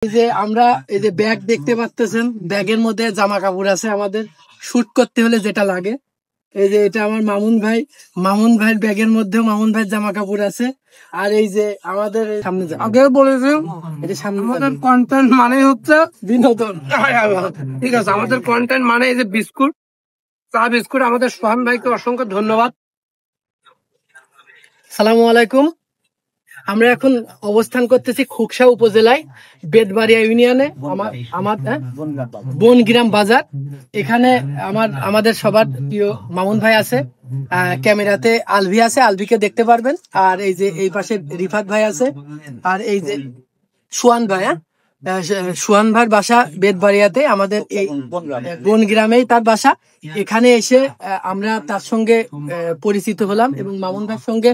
এই যে আমরা এই যে ব্যাগ দেখতে পাচ্ছেন, ব্যাগের মধ্যে জামা কাপড় আছে আমাদের শুট করতে হলে যেটা লাগে। এই যে এটা আমার মামুন ভাইয়ের ব্যাগের মধ্যে মামুন ভাইয়ের জামা কাপড় আছে। আর এই যে আমাদের সামনে আগে বলেছি এটা সামনে আমাদের কন্টেন্ট মানে হচ্ছে বিনোদন। ঠিক আছে, আমাদের কন্টেন্ট মানে এই যে বিস্কুট, চা বিস্কুট। আমাদের সোহান ভাইকে অসংখ্য ধন্যবাদ। সালামু আলাইকুম। আমরা এখন অবস্থান করতেছি খোকসা উপজেলায় বেতবাড়িয়া ইউনিয়নে আমার বনগ্রাম বাজার। এখানে আমাদের সবার প্রিয় মামুন ভাই আছে, ক্যামেরাতে আলভি আছে, আলভিকে দেখতে পারবেন। আর এই যে এই পাশে রিফাত ভাই আছে, আর এই যে সুয়ান ভাই। সুয়ান ভাইয়ের বাসা বেতবাড়িয়াতে, আমাদের এই বনগ্রামেই তার বাসা। এখানে এসে আমরা তার সঙ্গে পরিচিত হলাম এবং মামুন ভাইয়ের সঙ্গে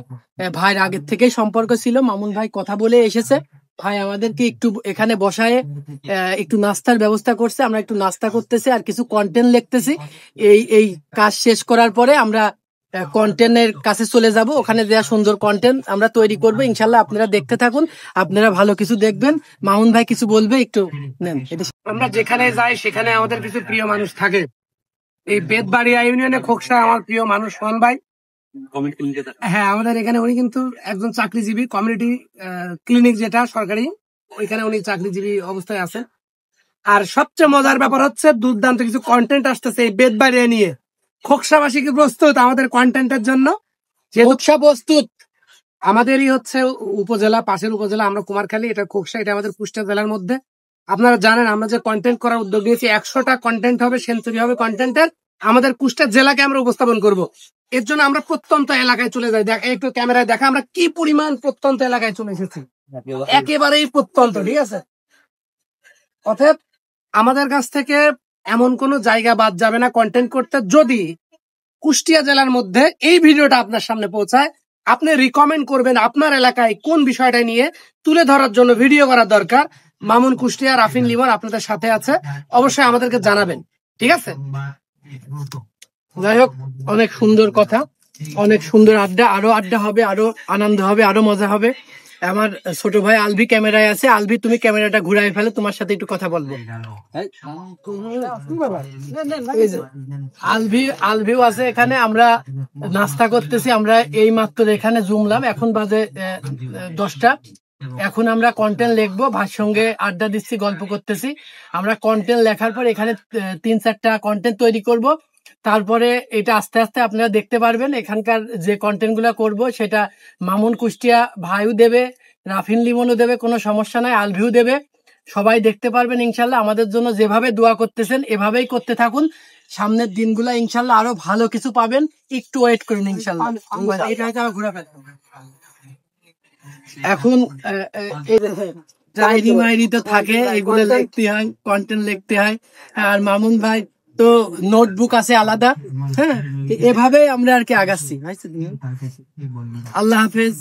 ভাইয়ের আগের থেকেই সম্পর্ক ছিল। মামুন ভাই কথা বলে এসেছে, ভাই আমাদেরকে একটু এখানে বসায় একটু নাস্তার ব্যবস্থা করছে। আমরা একটু নাস্তা করতেছি আর কিছু কন্টেন্ট লিখতেছি। এই কাজ শেষ করার পরে আমরা কন্টেন্টের কাছে চলে যাব। ওখানে দেওয়া সুন্দর কন্টেন্ট আমরা তৈরি করবো ইনশাল্লাহ। আপনারা দেখতে থাকুন, আপনারা ভালো কিছু দেখবেন। মামুন ভাই কিছু বলবে, একটু নেন। আমরা যেখানে যাই সেখানে আমাদের কিছু প্রিয় মানুষ থাকে। এই বেতবাড়িয়া ইউনিয়নে খোকসা আমার প্রিয় মানুষ সোহান ভাই। হ্যাঁ, আমাদের এখানে উনি কিন্তু একজন চাকরিজীবী, কমিউনিটি ক্লিনিক যেটা সরকারি, ওইখানে উনি চাকরিজীবী অবস্থায় আছেন। আর সবচেয়ে মজার ব্যাপার হচ্ছে দুর্দান্ত কিছু কন্টেন্ট আসতেছে এই বেতবাড়িয়া নিয়ে। খোকসাবাসী কি প্রস্তুত আমাদের কন্টেন্টের জন্য? খোকসা প্রস্তুত। আমাদেরই হচ্ছে উপজেলা, পাশের উপজেলা, আমরা কুমারখালী, এটা খোকসা, এটা আমাদের কুষ্টিয়া জেলার মধ্যে। আপনারা জানেন আমরা যে কন্টেন্ট করার উদ্যোগ নিয়েছি, 100টা কন্টেন্ট হবে, সেঞ্চুরি হবে কন্টেন্টের। আমাদের কুষ্টিয়া জেলাকে আমরা উপস্থাপন করব। এর জন্য আমরা প্রত্যন্ত এলাকায় চলে যাই। একটু ক্যামেরায় দেখা আমরা কি পরিমাণ প্রত্যন্ত এলাকায় চলে এসেছি, একেবারেই প্রত্যন্ত। ঠিক আছে, অতএব আমাদের কাছ থেকে এমন কোন জায়গা বাদ যাবে না কন্টেন্ট করতে। যদি কুষ্টিয়া জেলার মধ্যে এই ভিডিওটা আপনার সামনে পৌঁছায়, আপনি রিকমেন্ড করবেন আপনার এলাকায় কোন বিষয়টা নিয়ে তুলে ধরার জন্য ভিডিও করার দরকার। মামুন কুষ্টিয়া, রাফিন লিমন আপনাদের সাথে আছে, অবশ্যই আমাদেরকে জানাবেন। ঠিক আছে, যাই হোক, অনেক সুন্দর কথা, অনেক সুন্দর আড্ডা, আরো আড্ডা হবে, আরো আনন্দ হবে, আরো মজা হবে। আমার ছোট ভাই আলভি ক্যামেরায় আছে। আলভি, তুমি ক্যামেরাটা ঘুরাই ফেলে, তোমার সাথে একটু কথা বলবো। আলভিও আছে এখানে। আমরা নাস্তা করতেছি, আমরা এই মাত্র এখানে জুমলাম, এখন বাজে 10টা। এখন আমরা কন্টেন্ট লিখবো, ভাইয়ের সঙ্গে আড্ডা দিচ্ছি, গল্প করতেছি। আমরা কন্টেন্ট লেখার পর এখানে 3-4টা কন্টেন্ট তৈরি করব। তারপরে এটা আস্তে আস্তে আপনারা দেখতে পারবেন। এখানকার যে কন্টেন্ট গুলা করবো সেটা মামুন কুষ্টিয়া ভাইও দেবে, রাফিন লিমনও দেবে, কোনো সমস্যা নাই, আলভিও দেবে। সবাই দেখতে পারবেন ইনশাল্লাহ। আমাদের জন্য যেভাবে দোয়া করতেছেন এভাবেই করতে থাকুন। সামনের দিনগুলা ইনশাল্লাহ আরো ভালো কিছু পাবেন, একটু ওয়েট করুন ইনশাল্লাহ। এখন ডায়েরি মাইরি তো থাকে, এগুলো লিখতে হয়, কন্টেন্ট লিখতে হয়। আর মামুন ভাই তো নোটবুক আছে আলাদা। হ্যাঁ, এভাবে আমরা আর কি আগাচ্ছি। আল্লাহ হাফেজ।